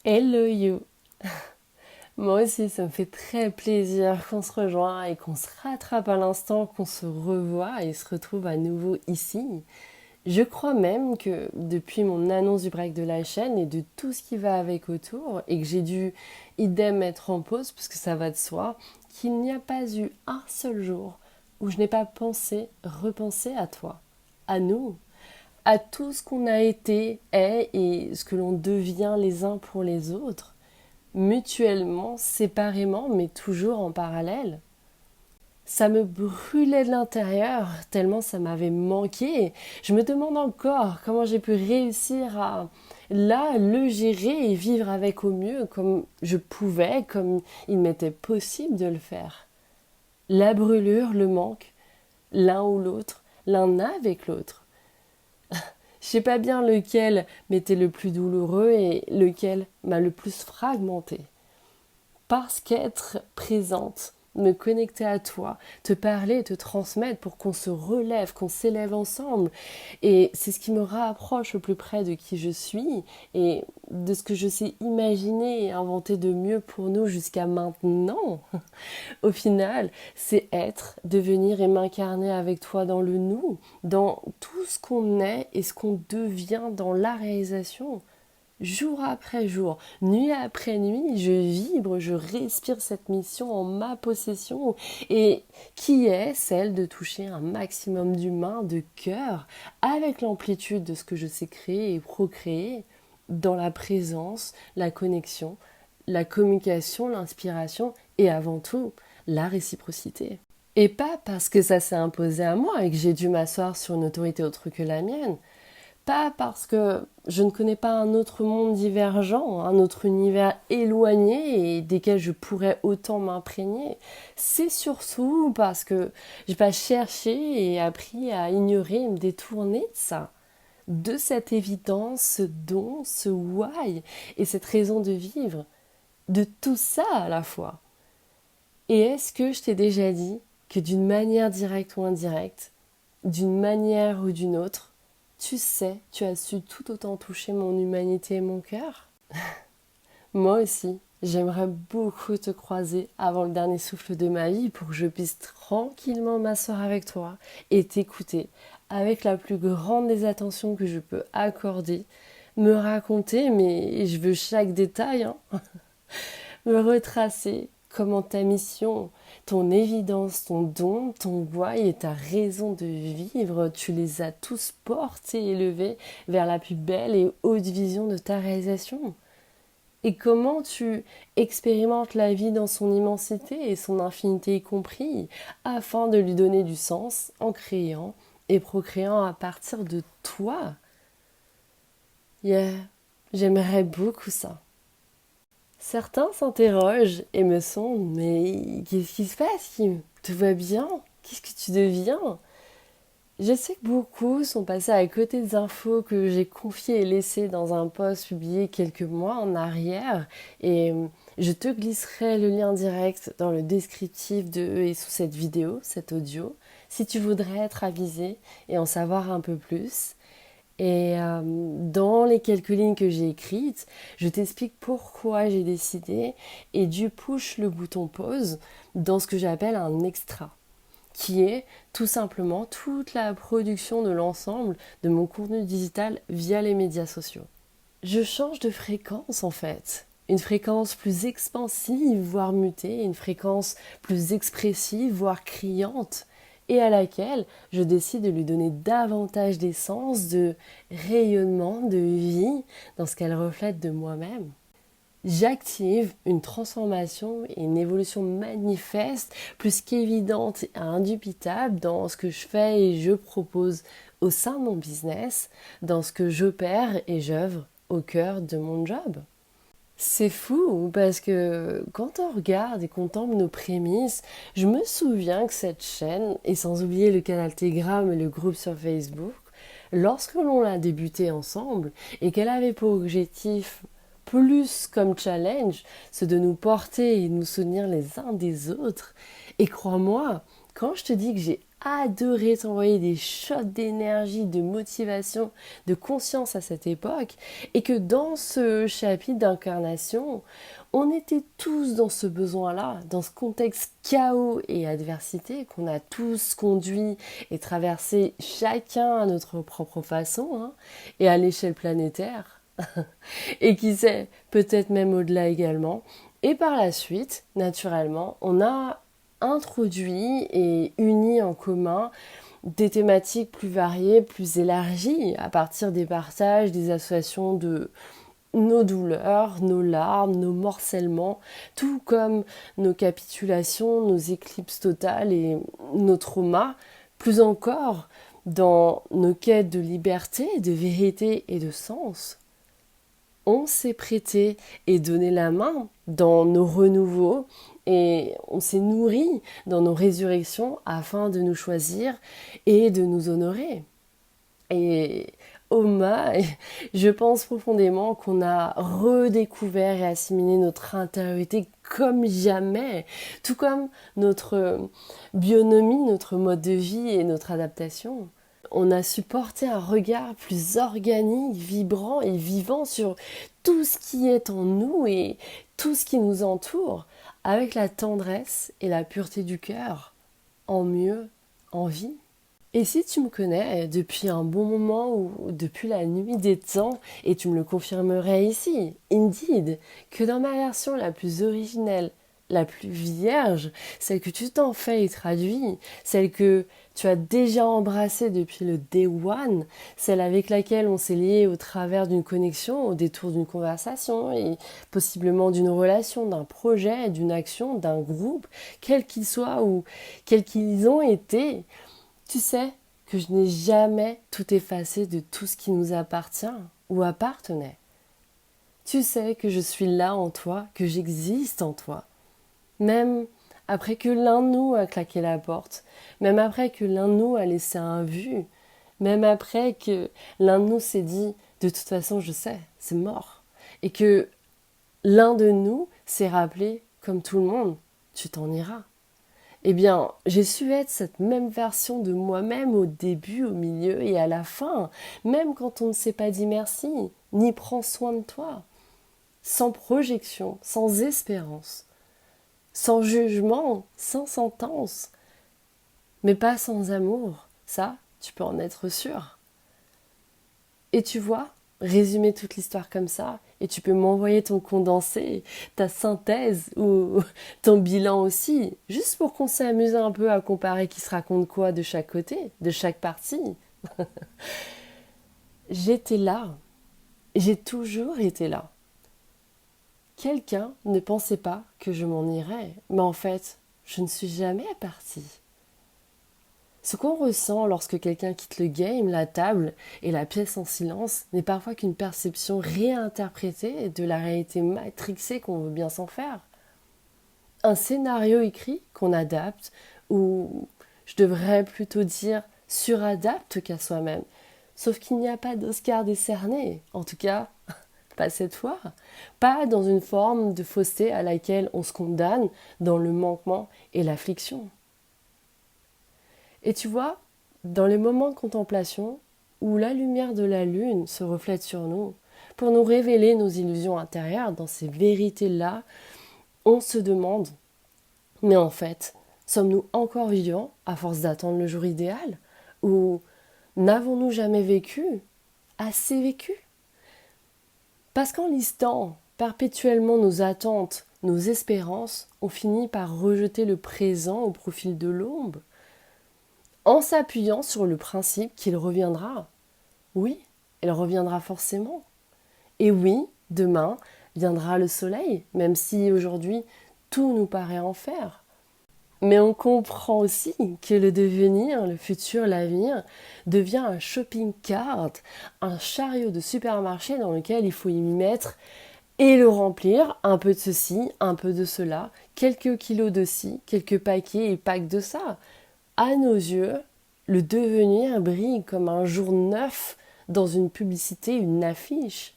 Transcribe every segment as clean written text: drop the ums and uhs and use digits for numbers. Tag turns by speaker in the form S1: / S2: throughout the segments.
S1: Hello you! Moi aussi, ça me fait très plaisir qu'on se rejoigne et qu'on se rattrape à l'instant, qu'on se revoit et se retrouve à nouveau ici. Je crois même que depuis mon annonce du break de la chaîne et de tout ce qui va avec autour, et que j'ai dû idem mettre en pause parce que ça va de soi, qu'il n'y a pas eu un seul jour où je n'ai pas pensé, repensé à toi, à nous, à tout ce qu'on a été, est et ce que l'on devient les uns pour les autres mutuellement, séparément, mais toujours en parallèle. Ça me brûlait de l'intérieur, tellement ça m'avait manqué. Je me demande encore comment j'ai pu réussir à, là, le gérer et vivre avec au mieux, comme je pouvais, comme il m'était possible de le faire. La brûlure, le manque, l'un ou l'autre, l'un avec l'autre. Je sais pas bien lequel m'était le plus douloureux et lequel m'a le plus fragmenté. Parce qu'être présente, me connecter à toi, te parler, te transmettre pour qu'on se relève, qu'on s'élève ensemble. Et c'est ce qui me rapproche au plus près de qui je suis et de ce que je sais imaginer et inventer de mieux pour nous jusqu'à maintenant. Au final, c'est être, devenir et m'incarner avec toi dans le nous, dans tout ce qu'on est et ce qu'on devient dans la réalisation. Jour après jour, nuit après nuit, je vibre, je respire cette mission en ma possession et qui est celle de toucher un maximum d'humains, de cœur, avec l'amplitude de ce que je sais créer et procréer dans la présence, la connexion, la communication, l'inspiration et avant tout, la réciprocité. Et pas parce que ça s'est imposé à moi et que j'ai dû m'asseoir sur une autorité autre que la mienne, pas parce que je ne connais pas un autre monde divergent, un autre univers éloigné et desquels je pourrais autant m'imprégner. C'est surtout parce que j'ai pas cherché et appris à ignorer et me détourner de ça. De cette évidence, ce don, ce why et cette raison de vivre. De tout ça à la fois. Et est-ce que je t'ai déjà dit que d'une manière directe ou indirecte, d'une manière ou d'une autre, tu sais, tu as su tout autant toucher mon humanité et mon cœur? Moi aussi, j'aimerais beaucoup te croiser avant le dernier souffle de ma vie pour que je puisse tranquillement m'asseoir avec toi et t'écouter avec la plus grande des attentions que je peux accorder, me raconter, mais je veux chaque détail, hein, me retracer comment ta mission, ton évidence, ton don, ton why et ta raison de vivre, tu les as tous portés et élevés vers la plus belle et haute vision de ta réalisation. Et comment tu expérimentes la vie dans son immensité et son infinité y compris, afin de lui donner du sens en créant et procréant à partir de toi. Yeah, j'aimerais beaucoup ça. Certains s'interrogent et me sondent, mais qu'est-ce qui se passe, Kim? Tout va bien? Qu'est-ce que tu deviens? Je sais que beaucoup sont passés à côté des infos que j'ai confiées et laissées dans un post publié quelques mois en arrière et je te glisserai le lien direct dans le descriptif de et sous cette vidéo, cet audio, si tu voudrais être avisé et en savoir un peu plus. Et dans les quelques lignes que j'ai écrites, je t'explique pourquoi j'ai décidé et dû push le bouton pause dans ce que j'appelle un extra, qui est tout simplement toute la production de l'ensemble de mon contenu digital via les médias sociaux. Je change de fréquence en fait. Une fréquence plus expansive, voire mutée, une fréquence plus expressive, voire criante, et à laquelle je décide de lui donner davantage d'essence, de rayonnement, de vie dans ce qu'elle reflète de moi-même. J'active une transformation et une évolution manifeste, plus qu'évidente et indubitable dans ce que je fais et je propose au sein de mon business, dans ce que j'opère et j'œuvre au cœur de mon job. C'est fou parce que quand on regarde et contemple nos prémices, je me souviens que cette chaîne, et sans oublier le canal Telegram et le groupe sur Facebook, lorsque l'on l'a débuté ensemble et qu'elle avait pour objectif plus comme challenge, c'est de nous porter et nous soutenir les uns des autres. Et crois-moi, quand je te dis que j'ai adoré t'envoyer des shots d'énergie, de motivation, de conscience à cette époque, et que dans ce chapitre d'incarnation, on était tous dans ce besoin-là, dans ce contexte chaos et adversité qu'on a tous conduit et traversé chacun à notre propre façon, hein, et à l'échelle planétaire, et qui sait, peut-être même au-delà également. Et par la suite, naturellement, on a introduit et uni en commun des thématiques plus variées, plus élargies, à partir des partages, des associations de nos douleurs, nos larmes, nos morcèlements, tout comme nos capitulations, nos éclipses totales et nos traumas, plus encore dans nos quêtes de liberté, de vérité et de sens. On s'est prêté et donné la main dans nos renouveaux et on s'est nourri dans nos résurrections afin de nous choisir et de nous honorer. Et je pense profondément qu'on a redécouvert et assimilé notre intériorité comme jamais, tout comme notre bionomie, notre mode de vie et notre adaptation. On a su porter un regard plus organique, vibrant et vivant sur tout ce qui est en nous et tout ce qui nous entoure, avec la tendresse et la pureté du cœur, en mieux, en vie. Et si tu me connais depuis un bon moment ou depuis la nuit des temps, et tu me le confirmerais ici, indeed, que dans ma version la plus originelle, la plus vierge, celle que tu t'en fais et traduis, celle que tu as déjà embrassée depuis le day one, celle avec laquelle on s'est lié au travers d'une connexion, au détour d'une conversation et possiblement d'une relation, d'un projet, d'une action, d'un groupe, quel qu'il soit ou quels qu'ils ont été. Tu sais que je n'ai jamais tout effacé de tout ce qui nous appartient ou appartenait. Tu sais que je suis là en toi, que j'existe en toi. Même après que l'un de nous a claqué la porte, même après que l'un de nous a laissé un vu, même après que l'un de nous s'est dit « de toute façon je sais, c'est mort », et que l'un de nous s'est rappelé comme tout le monde « tu t'en iras ». Eh bien, j'ai su être cette même version de moi-même au début, au milieu et à la fin, même quand on ne s'est pas dit merci, ni prend soin de toi, sans projection, sans espérance, sans jugement, sans sentence, mais pas sans amour, ça, tu peux en être sûr. Et tu vois, résumer toute l'histoire comme ça, et tu peux m'envoyer ton condensé, ta synthèse ou ton bilan aussi, juste pour qu'on s'amuse un peu à comparer qui se raconte quoi de chaque côté, de chaque partie. J'étais là, j'ai toujours été là. Quelqu'un ne pensait pas que je m'en irais, mais en fait, je ne suis jamais partie. Ce qu'on ressent lorsque quelqu'un quitte le game, la table et la pièce en silence n'est parfois qu'une perception réinterprétée de la réalité matrixée qu'on veut bien s'en faire. Un scénario écrit qu'on adapte, ou je devrais plutôt dire suradapte qu'à soi-même. Sauf qu'il n'y a pas d'Oscar décerné, en tout cas, pas cette fois. Pas dans une forme de fausseté à laquelle on se condamne dans le manquement et l'affliction. Et tu vois, dans les moments de contemplation, où la lumière de la lune se reflète sur nous, pour nous révéler nos illusions intérieures dans ces vérités-là, on se demande, mais en fait, sommes-nous encore vivants à force d'attendre le jour idéal? Ou n'avons-nous jamais vécu, assez vécu? Parce qu'en listant perpétuellement nos attentes, nos espérances, on finit par rejeter le présent au profil de l'ombre, en s'appuyant sur le principe qu'il reviendra. Oui, il reviendra forcément. Et oui, demain viendra le soleil, même si aujourd'hui tout nous paraît enfer. Mais on comprend aussi que le devenir, le futur, l'avenir devient un shopping cart, un chariot de supermarché dans lequel il faut y mettre et le remplir, un peu de ceci, un peu de cela, quelques kilos de ci, quelques paquets et packs de ça. À nos yeux, le devenir brille comme un jour neuf dans une publicité, une affiche.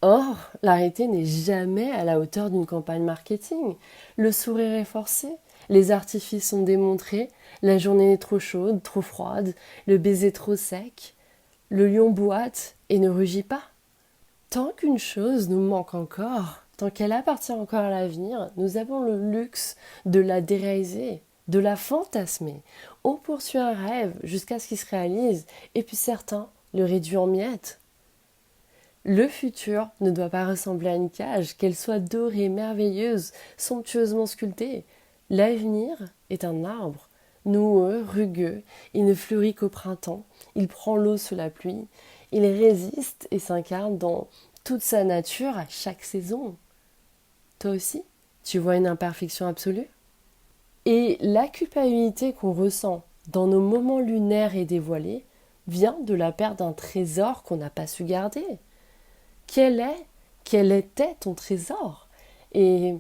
S1: Or, la réalité n'est jamais à la hauteur d'une campagne marketing. Le sourire est forcé, les artifices sont démontrés, la journée est trop chaude, trop froide, le baiser trop sec, le lion boite et ne rugit pas. Tant qu'une chose nous manque encore, tant qu'elle appartient encore à l'avenir, nous avons le luxe de la déréaliser, de la fantasmer. On poursuit un rêve jusqu'à ce qu'il se réalise, et puis certains le réduisent en miettes. Le futur ne doit pas ressembler à une cage, qu'elle soit dorée, merveilleuse, somptueusement sculptée. L'avenir est un arbre, noueux, rugueux, il ne fleurit qu'au printemps, il prend l'eau sous la pluie, il résiste et s'incarne dans toute sa nature à chaque saison. Toi aussi, tu vois une imperfection absolue? Et la culpabilité qu'on ressent dans nos moments lunaires et dévoilés vient de la perte d'un trésor qu'on n'a pas su garder. Quel était ton trésor? Et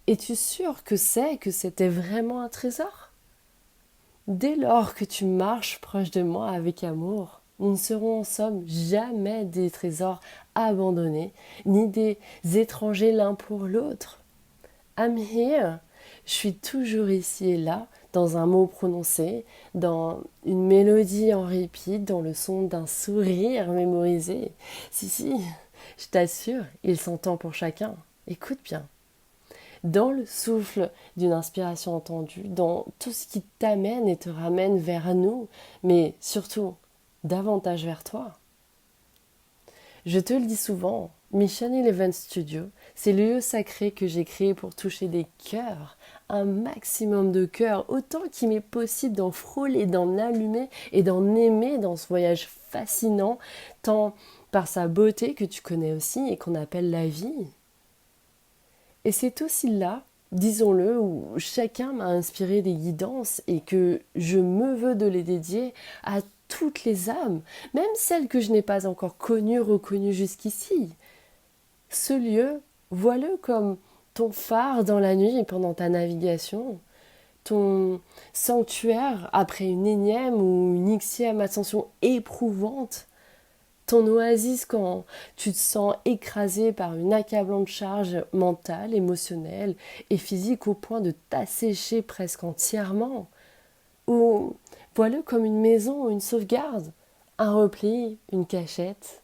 S1: es-tu sûr que c'était vraiment un trésor? Dès lors que tu marches proche de moi avec amour, nous ne serons en somme jamais des trésors abandonnés, ni des étrangers l'un pour l'autre. I'm here, je suis toujours ici et là, dans un mot prononcé, dans une mélodie en repeat, dans le son d'un sourire mémorisé. Si, je t'assure, il s'entend pour chacun. Écoute bien. Dans le souffle d'une inspiration entendue, dans tout ce qui t'amène et te ramène vers nous, mais surtout davantage vers toi. Je te le dis souvent, Mission 11 Studio, c'est le lieu sacré que j'ai créé pour toucher des cœurs, un maximum de cœurs, autant qu'il m'est possible d'en frôler, d'en allumer et d'en aimer dans ce voyage fascinant, tant par sa beauté que tu connais aussi et qu'on appelle la vie. Et c'est aussi là, disons-le, où chacun m'a inspiré des guidances et que je me veux de les dédier à toutes les âmes, même celles que je n'ai pas encore connues, reconnues jusqu'ici. Ce lieu, vois-le comme ton phare dans la nuit pendant ta navigation, ton sanctuaire après une énième ou une xème ascension éprouvante, ton oasis quand tu te sens écrasé par une accablante charge mentale, émotionnelle et physique au point de t'assécher presque entièrement. Ou vois-le comme une maison ou une sauvegarde, un repli, une cachette.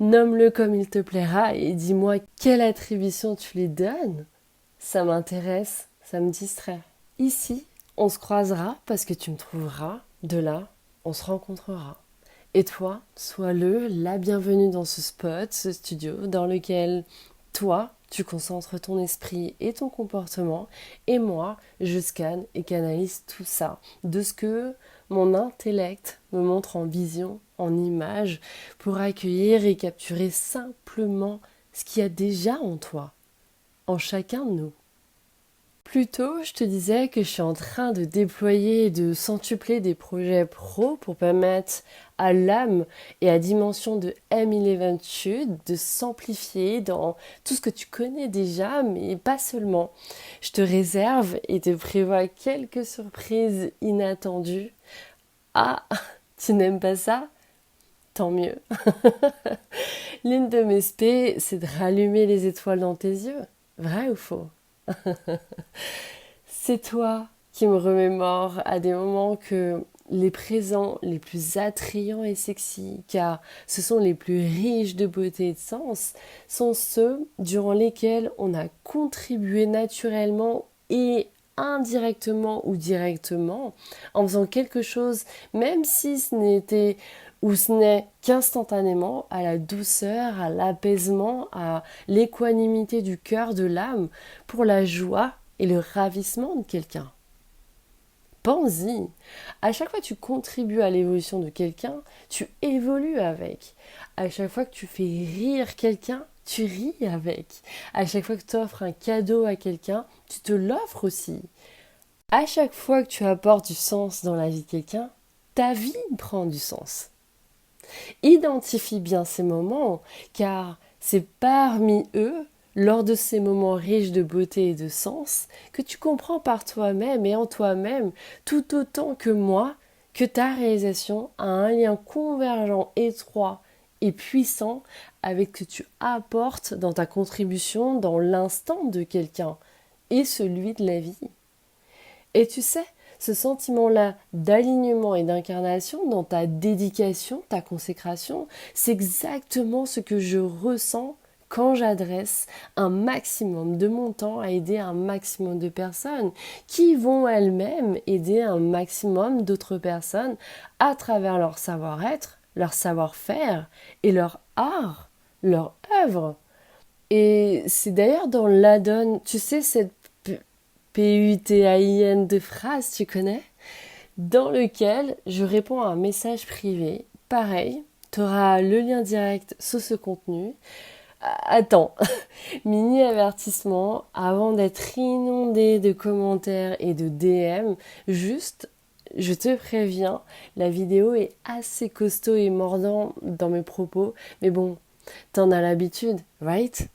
S1: Nomme-le comme il te plaira et dis-moi quelle attribution tu lui donnes. Ça m'intéresse, ça me distrait. Ici, on se croisera parce que tu me trouveras. De là, on se rencontrera. Et toi, sois la bienvenue dans ce spot, ce studio, dans lequel toi, tu concentres ton esprit et ton comportement, et moi, je scanne et canalise tout ça, de ce que mon intellect me montre en vision, en image, pour accueillir et capturer simplement ce qu'il y a déjà en toi, en chacun de nous. Plus tôt, je te disais que je suis en train de déployer et de centupler des projets pro pour permettre à l'âme et à dimension de M11 de s'amplifier dans tout ce que tu connais déjà, mais pas seulement. Je te réserve et te prévois quelques surprises inattendues. Ah, tu n'aimes pas ça? Tant mieux. L'une de mes spées, c'est de rallumer les étoiles dans tes yeux. Vrai ou faux? C'est toi qui me remémore à des moments que les présents les plus attrayants et sexy, car ce sont les plus riches de beauté et de sens, sont ceux durant lesquels on a contribué naturellement et indirectement ou directement en faisant quelque chose, même si ce n'était ou ce n'est qu'instantanément à la douceur, à l'apaisement, à l'équanimité du cœur, de l'âme, pour la joie et le ravissement de quelqu'un. Pense-y, à chaque fois que tu contribues à l'évolution de quelqu'un, tu évolues avec. À chaque fois que tu fais rire quelqu'un, tu ris avec. À chaque fois que tu offres un cadeau à quelqu'un, tu te l'offres aussi. À chaque fois que tu apportes du sens dans la vie de quelqu'un, ta vie prend du sens. Identifie bien ces moments, car c'est parmi eux, lors de ces moments riches de beauté et de sens, que tu comprends par toi-même et en toi-même, tout autant que moi, que ta réalisation a un lien convergent étroit et puissant avec ce que tu apportes dans ta contribution dans l'instant de quelqu'un et celui de la vie. Et tu sais, ce sentiment-là d'alignement et d'incarnation dans ta dédication, ta consécration, c'est exactement ce que je ressens quand j'adresse un maximum de mon temps à aider un maximum de personnes qui vont elles-mêmes aider un maximum d'autres personnes à travers leur savoir-être, leur savoir-faire et leur art, leur œuvre. Et c'est d'ailleurs dans l'adon, tu sais, cette PUTAIN de phrase, tu connais, dans lequel je réponds à un message privé. Pareil, tu auras le lien direct sous ce contenu. Attends, mini avertissement, avant d'être inondé de commentaires et de DM, juste, je te préviens, la vidéo est assez costaud et mordant dans mes propos, mais bon, t'en as l'habitude, right?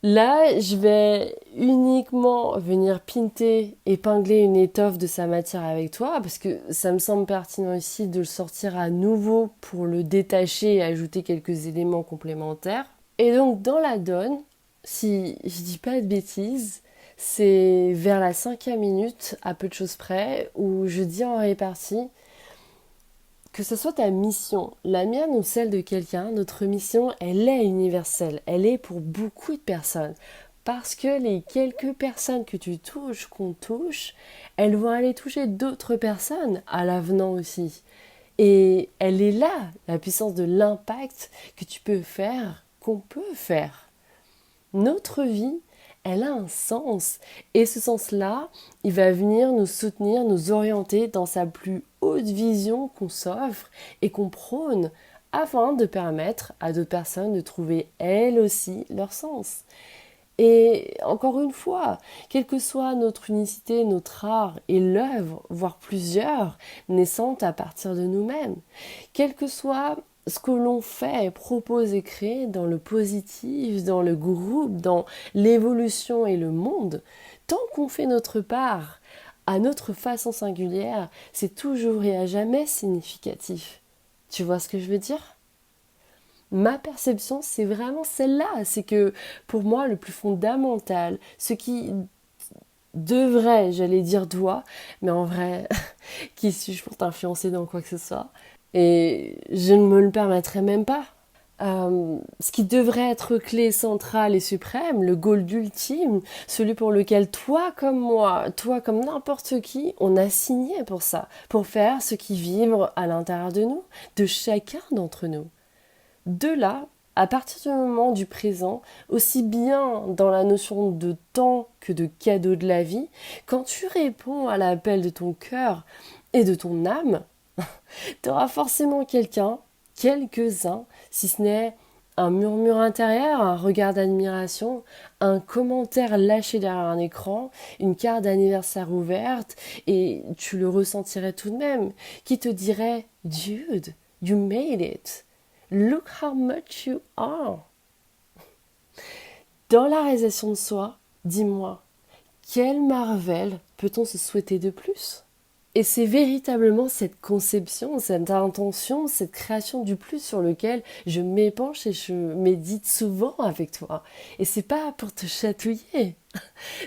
S1: Là, je vais uniquement venir pinter, épingler une étoffe de sa matière avec toi, parce que ça me semble pertinent ici de le sortir à nouveau pour le détacher et ajouter quelques éléments complémentaires. Et donc, dans la donne, si je dis pas de bêtises, c'est vers la 5e minute, à peu de choses près, où je dis en répartie que ce soit ta mission, la mienne ou celle de quelqu'un, notre mission, elle est universelle. Elle est pour beaucoup de personnes. Parce que les quelques personnes que tu touches, qu'on touche, elles vont aller toucher d'autres personnes à l'avenant aussi. Et elle est là, la puissance de l'impact que tu peux faire, qu'on peut faire. Notre vie, elle a un sens. Et ce sens-là, il va venir nous soutenir, nous orienter dans sa plus haute vision qu'on s'offre et qu'on prône afin de permettre à d'autres personnes de trouver elles aussi leur sens. Et encore une fois, quelle que soit notre unicité, notre art et l'œuvre, voire plusieurs, naissantes à partir de nous-mêmes, quel que soit ce que l'on fait, propose et crée dans le positif, dans le groupe, dans l'évolution et le monde, tant qu'on fait notre part, à notre façon singulière, c'est toujours et à jamais significatif. Tu vois ce que je veux dire ? Ma perception, c'est vraiment celle-là. C'est que pour moi, le plus fondamental, ce qui devrait, j'allais dire doit, mais en vrai, qui suis-je pour t'influencer dans quoi que ce soit ? Et je ne me le permettrai même pas. Ce qui devrait être clé centrale et suprême, le goal ultime, celui pour lequel toi comme moi, toi comme n'importe qui, on a signé pour ça, pour faire ce qui vibre à l'intérieur de nous, de chacun d'entre nous. De là, à partir du moment du présent, aussi bien dans la notion de temps que de cadeau de la vie, quand tu réponds à l'appel de ton cœur et de ton âme, tu auras forcément quelqu'un, quelques-uns, si ce n'est un murmure intérieur, un regard d'admiration, un commentaire lâché derrière un écran, une carte d'anniversaire ouverte, et tu le ressentirais tout de même, qui te dirait « Dude, you made it. Look how much you are. » Dans la réalisation de soi, dis-moi, quelle merveille peut-on se souhaiter de plus ? Et c'est véritablement cette conception, cette intention, cette création du plus sur lequel je m'épanche et je médite souvent avec toi. Et c'est pas pour te chatouiller,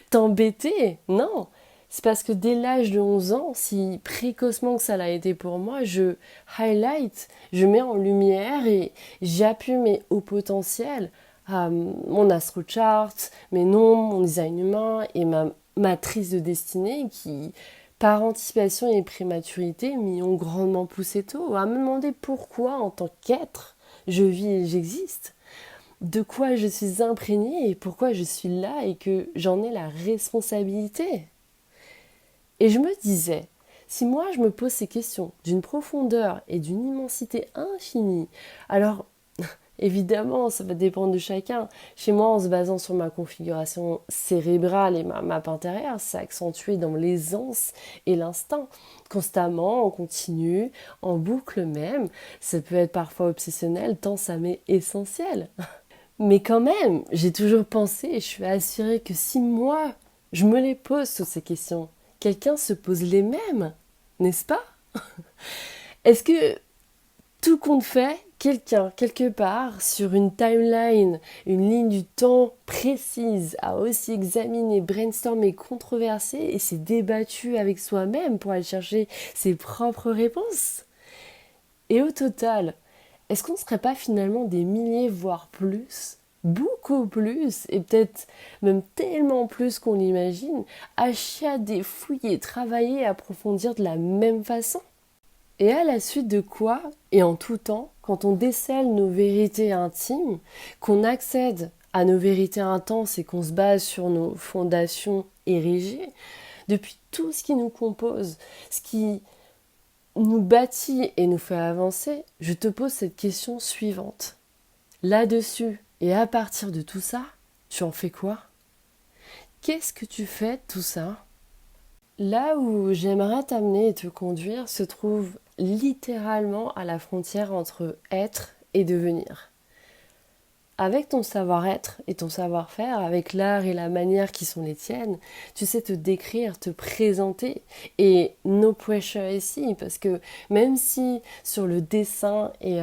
S1: t'embêter, non. C'est parce que dès l'âge de 11 ans, si précocement que ça l'a été pour moi, je highlight, je mets en lumière et j'appuie mes hauts potentiels, mon astro chart, mes nombres, mon design humain et ma matrice de destinée qui, par anticipation et prématurité, m'y ont grandement poussé tôt à me demander pourquoi, en tant qu'être, je vis et j'existe, de quoi je suis imprégnée et pourquoi je suis là et que j'en ai la responsabilité. Et je me disais, si moi je me pose ces questions d'une profondeur et d'une immensité infinie, alors évidemment, ça va dépendre de chacun. Chez moi, en se basant sur ma configuration cérébrale et ma map intérieure, c'est accentué dans l'aisance et l'instinct. Constamment, en continu, en boucle même. Ça peut être parfois obsessionnel, tant ça m'est essentiel. Mais quand même, j'ai toujours pensé et je suis assurée que si moi, je me les pose toutes ces questions, quelqu'un se pose les mêmes, n'est-ce pas ? Est-ce que tout compte fait, quelqu'un, quelque part, sur une timeline, une ligne du temps précise, a aussi examiné, brainstormé, controversé et s'est débattu avec soi-même pour aller chercher ses propres réponses. Et au total, est-ce qu'on ne serait pas finalement des milliers, voire plus, beaucoup plus, et peut-être même tellement plus qu'on l'imagine, à chiader, fouiller, travailler, approfondir de la même façon? Et à la suite de quoi, et en tout temps, quand on décèle nos vérités intimes, qu'on accède à nos vérités intenses et qu'on se base sur nos fondations érigées, depuis tout ce qui nous compose, ce qui nous bâtit et nous fait avancer, je te pose cette question suivante. Là-dessus, et à partir de tout ça, tu en fais quoi? Qu'est-ce que tu fais de tout ça? Là où j'aimerais t'amener et te conduire se trouve littéralement à la frontière entre être et devenir. Avec ton savoir-être et ton savoir-faire, avec l'art et la manière qui sont les tiennes, tu sais te décrire, te présenter, et no pressure ici, parce que même si sur le dessin et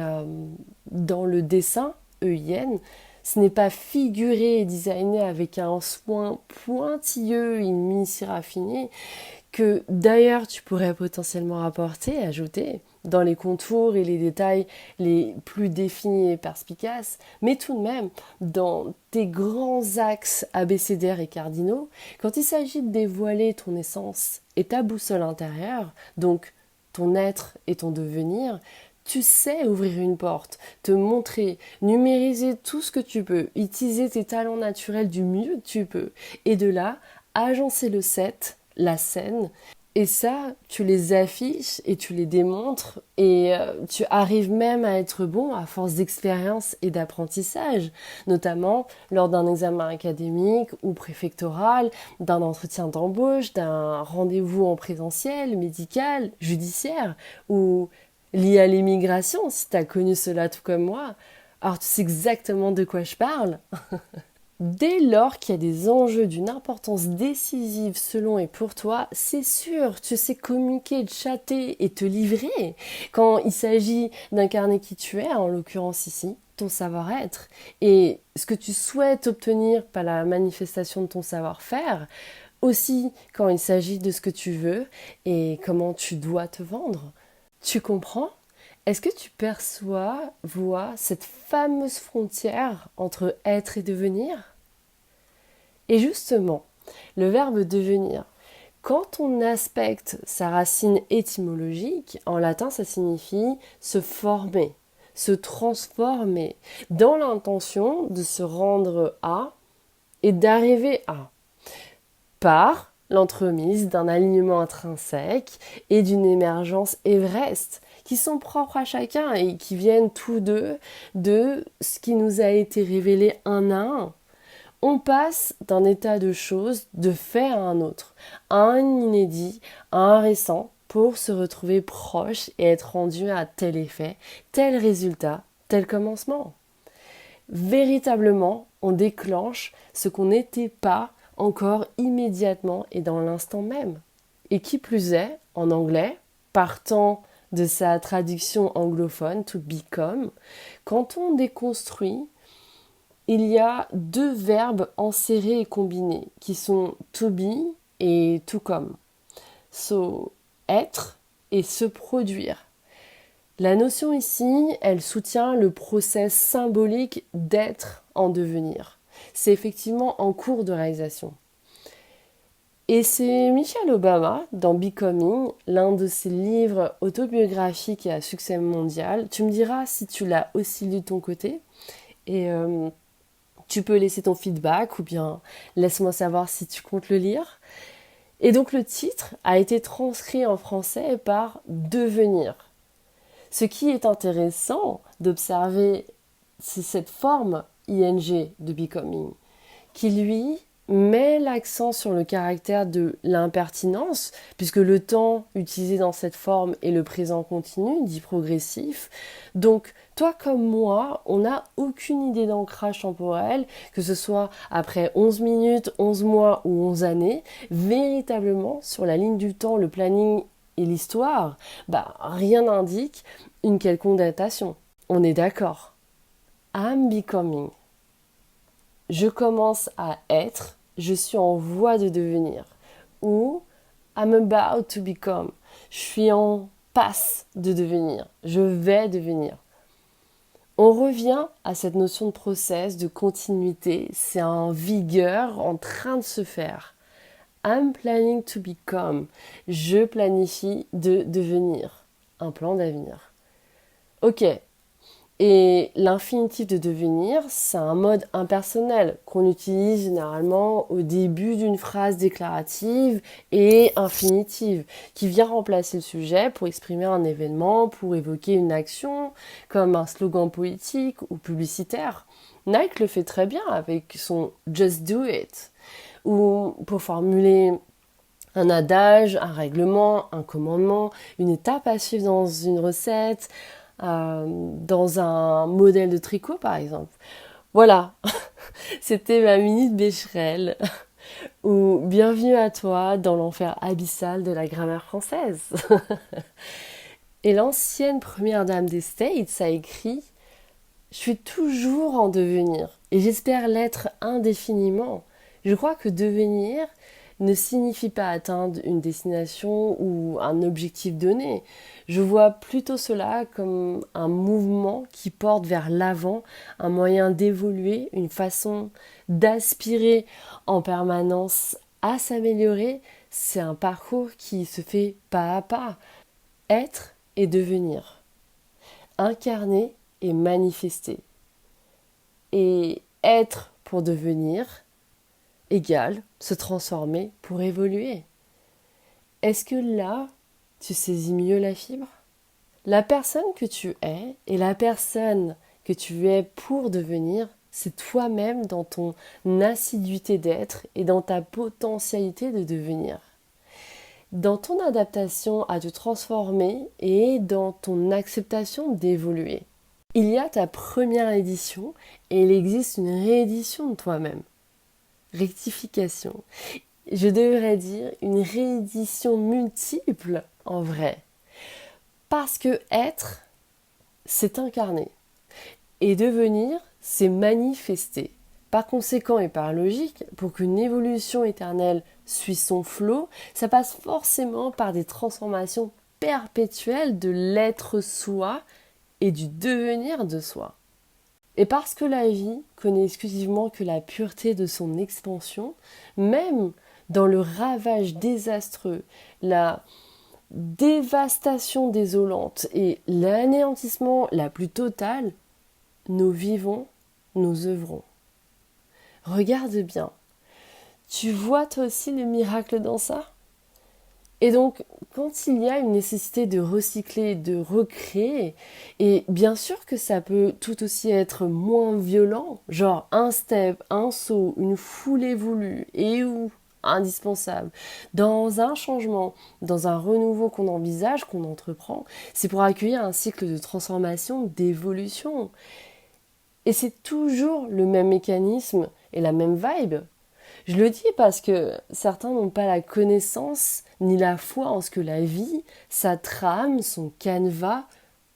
S1: dans le dessin, EIN, ce n'est pas figuré et designé avec un soin pointilleux, une minutie raffinée, que d'ailleurs tu pourrais potentiellement apporter, ajouter, dans les contours et les détails les plus définis et perspicaces, mais tout de même, dans tes grands axes abécédaires et cardinaux, quand il s'agit de dévoiler ton essence et ta boussole intérieure, donc ton être et ton devenir, tu sais ouvrir une porte, te montrer, numériser tout ce que tu peux, utiliser tes talents naturels du mieux que tu peux, et de là, agencer le set, la scène, et ça, tu les affiches et tu les démontres et tu arrives même à être bon à force d'expérience et d'apprentissage, notamment lors d'un examen académique ou préfectoral, d'un entretien d'embauche, d'un rendez-vous en présentiel, médical, judiciaire ou lié à l'immigration, si tu as connu cela tout comme moi. Alors tu sais exactement de quoi je parle. Dès lors qu'il y a des enjeux d'une importance décisive selon et pour toi, c'est sûr, tu sais communiquer, chatter et te livrer. Quand il s'agit d'incarner qui tu es, en l'occurrence ici, ton savoir-être, et ce que tu souhaites obtenir par la manifestation de ton savoir-faire, aussi quand il s'agit de ce que tu veux et comment tu dois te vendre. Tu comprends? Est-ce que tu vois cette fameuse frontière entre être et devenir? Et justement, le verbe devenir, quand on aspecte sa racine étymologique, en latin ça signifie se former, se transformer, dans l'intention de se rendre à et d'arriver à, par l'entremise d'un alignement intrinsèque et d'une émergence Everest, qui sont propres à chacun et qui viennent tous deux de ce qui nous a été révélé un à un. On passe d'un état de choses, de fait à un autre, à un inédit, à un récent, pour se retrouver proche et être rendu à tel effet, tel résultat, tel commencement. Véritablement, on déclenche ce qu'on n'était pas encore immédiatement et dans l'instant même. Et qui plus est, en anglais, partant de sa traduction anglophone, to become, quand on déconstruit, il y a deux verbes enserrés et combinés qui sont to be et to come. So, être et se produire. La notion ici, elle soutient le process symbolique d'être en devenir. C'est effectivement en cours de réalisation. Et c'est Michelle Obama, dans Becoming, l'un de ses livres autobiographiques et à succès mondial. Tu me diras si tu l'as aussi lu de ton côté. Et tu peux laisser ton feedback ou bien laisse-moi savoir si tu comptes le lire. Et donc le titre a été transcrit en français par devenir. Ce qui est intéressant d'observer, c'est cette forme ing de becoming, qui lui met l'accent sur le caractère de l'impertinence, puisque le temps utilisé dans cette forme est le présent continu, dit progressif. Donc, toi comme moi, on n'a aucune idée d'ancrage temporel, que ce soit après 11 minutes, 11 mois ou 11 années, véritablement, sur la ligne du temps, le planning et l'histoire, rien n'indique une quelconque datation. On est d'accord. I'm becoming. Je commence à être, je suis en voie de devenir. Ou I'm about to become. Je suis en passe de devenir. Je vais devenir. On revient à cette notion de process, de continuité. C'est en vigueur, en train de se faire. I'm planning to become. Je planifie de devenir. Un plan d'avenir. Ok. Et l'infinitif de devenir, c'est un mode impersonnel qu'on utilise généralement au début d'une phrase déclarative et infinitive, qui vient remplacer le sujet pour exprimer un événement, pour évoquer une action, comme un slogan politique ou publicitaire. Nike le fait très bien avec son Just Do It, ou pour formuler un adage, un règlement, un commandement, une étape à suivre dans une recette, dans un modèle de tricot par exemple. Voilà, c'était ma minute Becherel, ou bienvenue à toi dans l'enfer abyssal de la grammaire française. Et l'ancienne première dame des States a écrit « Je suis toujours en devenir et j'espère l'être indéfiniment. Je crois que devenir ne signifie pas atteindre une destination ou un objectif donné. Je vois plutôt cela comme un mouvement qui porte vers l'avant, un moyen d'évoluer, une façon d'aspirer en permanence à s'améliorer. C'est un parcours qui se fait pas à pas. Être et devenir. Incarner et manifester. Et être pour devenir égale se transformer pour évoluer. Est-ce que là, tu saisis mieux la fibre? La personne que tu es et la personne que tu es pour devenir, c'est toi-même dans ton assiduité d'être et dans ta potentialité de devenir. Dans ton adaptation à te transformer et dans ton acceptation d'évoluer. Il y a ta première édition et il existe une réédition de toi-même. Rectification. Je devrais dire une réédition multiple en vrai. Parce que être, c'est incarner. Et devenir, c'est manifester. Par conséquent et par logique, pour qu'une évolution éternelle suive son flot, ça passe forcément par des transformations perpétuelles de l'être soi et du devenir de soi. Et parce que la vie connaît exclusivement que la pureté de son expansion, même dans le ravage désastreux, la dévastation désolante et l'anéantissement la plus totale, nous vivons, nous œuvrons. Regarde bien. Tu vois toi aussi le miracle dans ça? Et donc, quand il y a une nécessité de recycler, de recréer, et bien sûr que ça peut tout aussi être moins violent, genre un step, un saut, une foulée voulue, et ou indispensable, dans un changement, dans un renouveau qu'on envisage, qu'on entreprend, c'est pour accueillir un cycle de transformation, d'évolution. Et c'est toujours le même mécanisme et la même vibe. Je le dis parce que certains n'ont pas la connaissance ni la foi en ce que la vie, sa trame, son canevas,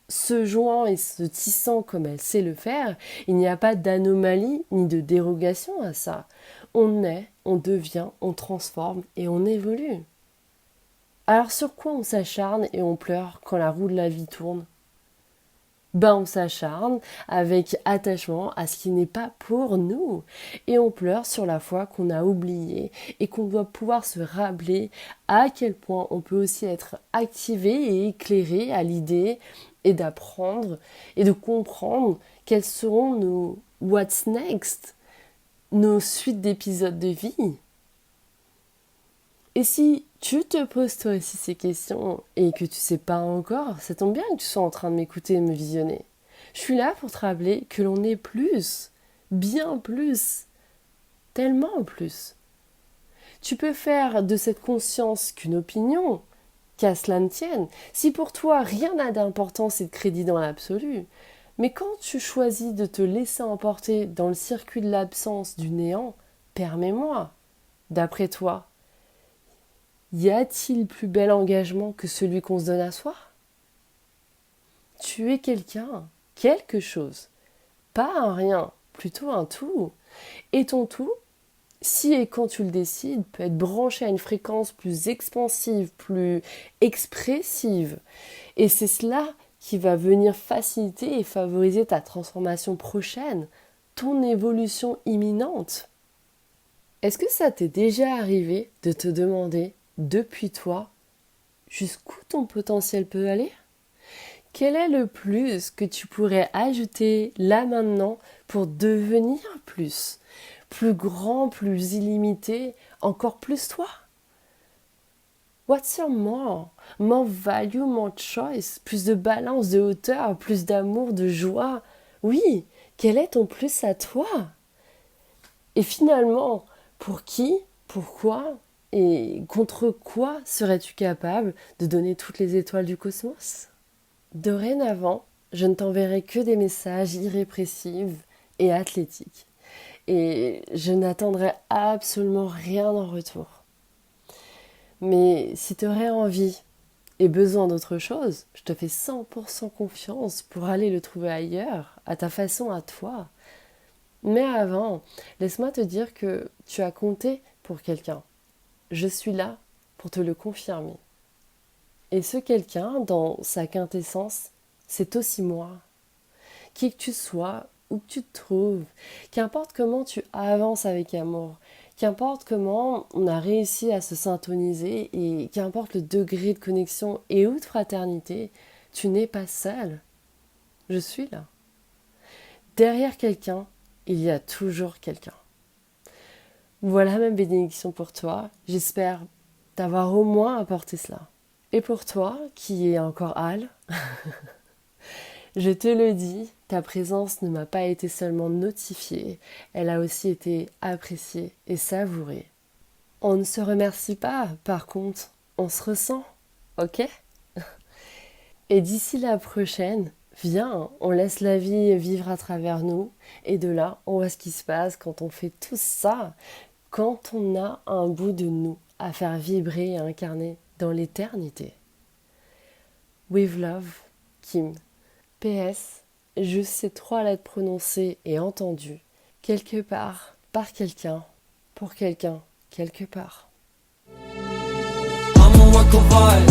S1: se jouant et se tissant comme elle sait le faire, il n'y a pas d'anomalie ni de dérogation à ça. On est, on devient, on transforme et on évolue. Alors sur quoi on s'acharne et on pleure quand la roue de la vie tourne? On s'acharne avec attachement à ce qui n'est pas pour nous. Et on pleure sur la foi qu'on a oubliée et qu'on doit pouvoir se rappeler à quel point on peut aussi être activé et éclairé à l'idée et d'apprendre et de comprendre quels seront nos what's next, nos suites d'épisodes de vie. Et si tu te poses toi aussi ces questions et que tu sais pas encore, ça tombe bien que tu sois en train de m'écouter et de me visionner. Je suis là pour te rappeler que l'on est plus, bien plus, tellement plus. Tu peux faire de cette conscience qu'une opinion, qu'à cela ne tienne, si pour toi rien n'a d'importance et de crédit dans l'absolu. Mais quand tu choisis de te laisser emporter dans le circuit de l'absence du néant, permets-moi, d'après toi, y a-t-il plus bel engagement que celui qu'on se donne à soi? Tu es quelqu'un quelque chose. Pas un rien, plutôt un tout. Et ton tout, si et quand tu le décides, peut être branché à une fréquence plus expansive, plus expressive. Et c'est cela qui va venir faciliter et favoriser ta transformation prochaine, ton évolution imminente. Est-ce que ça t'est déjà arrivé de te demander, depuis toi, jusqu'où ton potentiel peut aller ? Quel est le plus que tu pourrais ajouter là maintenant pour devenir plus grand, plus illimité, encore plus toi? What's your more? More value, more choice, plus de balance, de hauteur, plus d'amour, de joie. Oui, quel est ton plus à toi? Et finalement, pour qui, pourquoi et contre quoi serais-tu capable de donner toutes les étoiles du cosmos? Dorénavant, je ne t'enverrai que des messages irrépressifs et athlétiques. Et je n'attendrai absolument rien en retour. Mais si tu aurais envie et besoin d'autre chose, je te fais 100% confiance pour aller le trouver ailleurs, à ta façon, à toi. Mais avant, laisse-moi te dire que tu as compté pour quelqu'un. Je suis là pour te le confirmer. Et ce quelqu'un, dans sa quintessence, c'est aussi moi. Qui que tu sois, où que tu te trouves, qu'importe comment tu avances avec amour, qu'importe comment on a réussi à se syntoniser et qu'importe le degré de connexion et ou de fraternité, tu n'es pas seul. Je suis là. Derrière quelqu'un, il y a toujours quelqu'un. Voilà ma bénédiction pour toi. J'espère t'avoir au moins apporté cela. Et pour toi, qui est encore hâle, je te le dis, ta présence ne m'a pas été seulement notifiée, elle a aussi été appréciée et savourée. On ne se remercie pas, par contre, on se ressent, ok? Et d'ici la prochaine, viens, on laisse la vie vivre à travers nous, et de là, on voit ce qui se passe quand on fait tout ça, quand on a un bout de nous à faire vibrer et incarner dans l'éternité. With love, Kim. PS, juste ces 3 lettres prononcées et entendues, quelque part, par quelqu'un, pour quelqu'un, quelque part.
S2: I'm a work of art,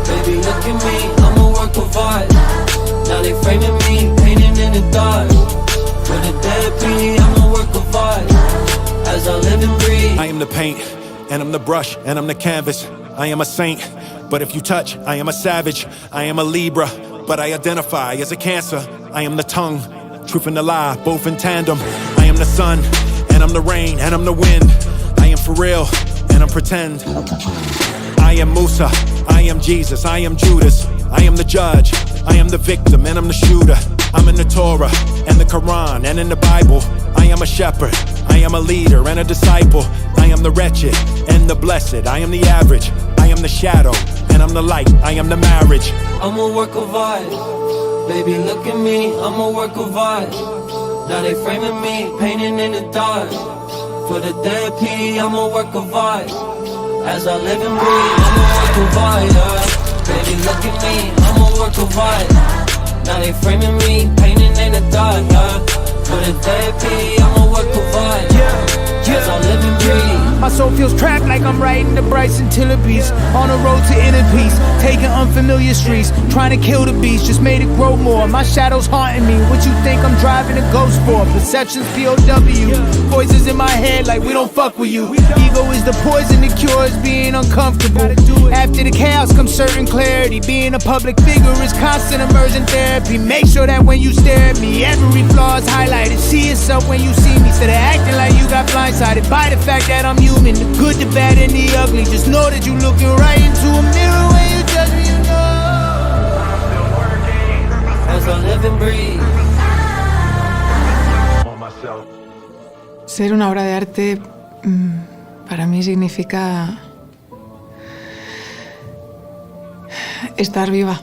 S2: baby look at me, I'm a work of art. Now they framing me, painting in the dark. For the therapy, I'm a work of art. As I live and breathe,
S3: I am the paint, and I'm the brush, and I'm the canvas. I am a saint, but if you touch, I am a savage. I am a Libra, but I identify as a Cancer. I am the tongue, truth and the lie, both in tandem. I am the sun, and I'm the rain, and I'm the wind. I am for real, and I'm pretend. I am Musa, I am Jesus, I am Judas. I am the judge, I am the victim, and I'm the shooter. I'm in the Torah, and the Quran, and in the Bible. I am a shepherd, I am a leader, and a disciple. I am the wretched, and the blessed. I am the average, I am the shadow, and I'm the light. I am the marriage.
S2: I'm a work of art. Baby look at me, I'm a work of art. Now they framing me, painting in the dark. For the therapy, I'm a work of art. As I live and breathe, I'm a work of art, yeah. Baby look at me, I'm a work of art. Now they framing me, painting in the dark, yeah. For the therapy, I'm a work of art. As I live and breathe.
S4: My soul feels trapped like I'm riding the Bryson Tiller beast. On the road to inner peace, taking unfamiliar streets, trying to kill the beast, just made it grow more. My shadow's haunting me, what you think I'm driving a ghost for? Perception's POW, voices in my head like we don't fuck with you. Ego is the poison, the cure is being uncomfortable. After the chaos comes certain clarity. Being a public figure is constant immersion therapy. Make sure that when you stare at me, every flaw is highlighted. See yourself when you see me, instead of acting like you got blindsided by the fact that I'm human. The good, the bad, and the ugly. Just know that you looking right into a mirror when you judge me, you know.
S2: As I live and breathe.
S5: Ser una obra de arte para mí significa estar viva.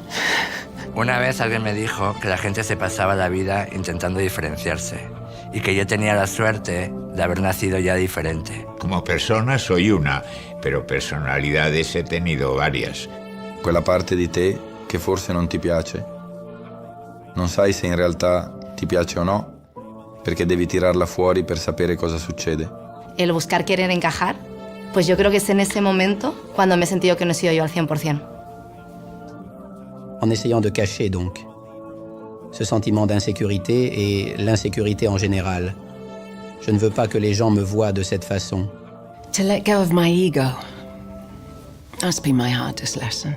S6: Una vez alguien me dijo que la gente se pasaba la vida intentando diferenciarse y que yo tenía la suerte de haber nacido ya diferente.
S7: Como persona soy una, pero personalidades he tenido varias.
S8: Quella parte di te che forse non ti piace, non sai se in realtà ti piace o no, perché devi tirarla fuori per sapere cosa succede.
S9: El buscar querer encajar, pues yo creo que es en ese momento cuando me he sentido que no he sido yo al 100%.
S10: En essayant de cacher donc ce sentiment d'insécurité et l'insécurité en général. Je ne veux pas que les gens me voient de cette façon.
S11: To let go of my ego. That's been my hardest lesson.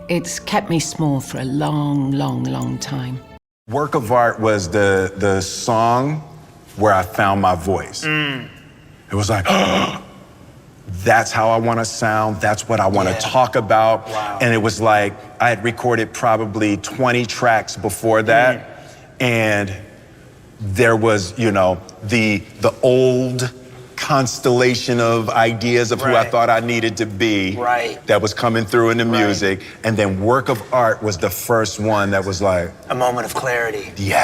S11: It's kept me small for a long, long, long time.
S12: Work of Art was the song where I found my voice. It was like, that's how I want to sound. That's what I want to talk about. Wow. And it was like, I had recorded probably 20 tracks before that. And there was, you know, the old constellation of ideas of who I thought I needed to be that was coming through in the music. And then Work of Art was the first one that was like,
S13: a moment of clarity.
S12: Yeah.